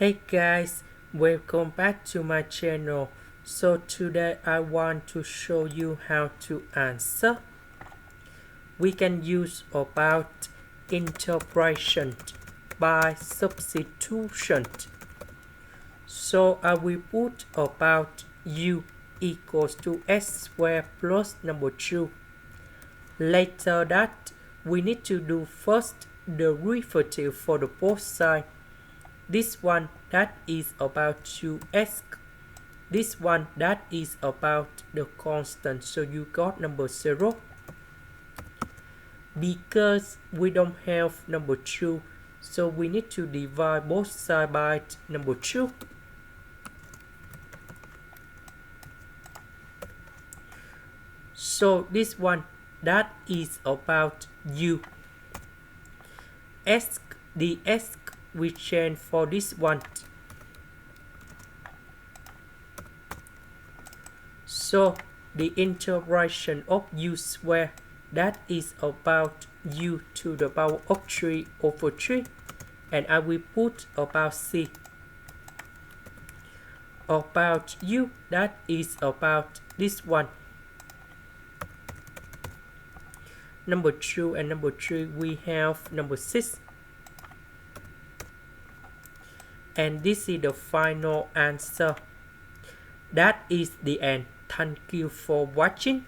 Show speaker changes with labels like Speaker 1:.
Speaker 1: Hey guys, welcome back to my channel. So today I want to show you how to answer. We can use about interpretation by substitution. So I will put about u equals to s squared plus number 2. Later that we need to do first the derivative for the both sides. This one that is about 2s. This one that is about the constant. So you got number 0. Because we don't have number 2, so we need to divide both sides by number 2. So this one that is about u. The s we change for this one. So the integration of u squared that is about u to the power of 3 over 3, and I will put about c. About u that is about this one. Number 2 and number 3 we have number 6. And this is the final answer. That is the end. Thank you for watching.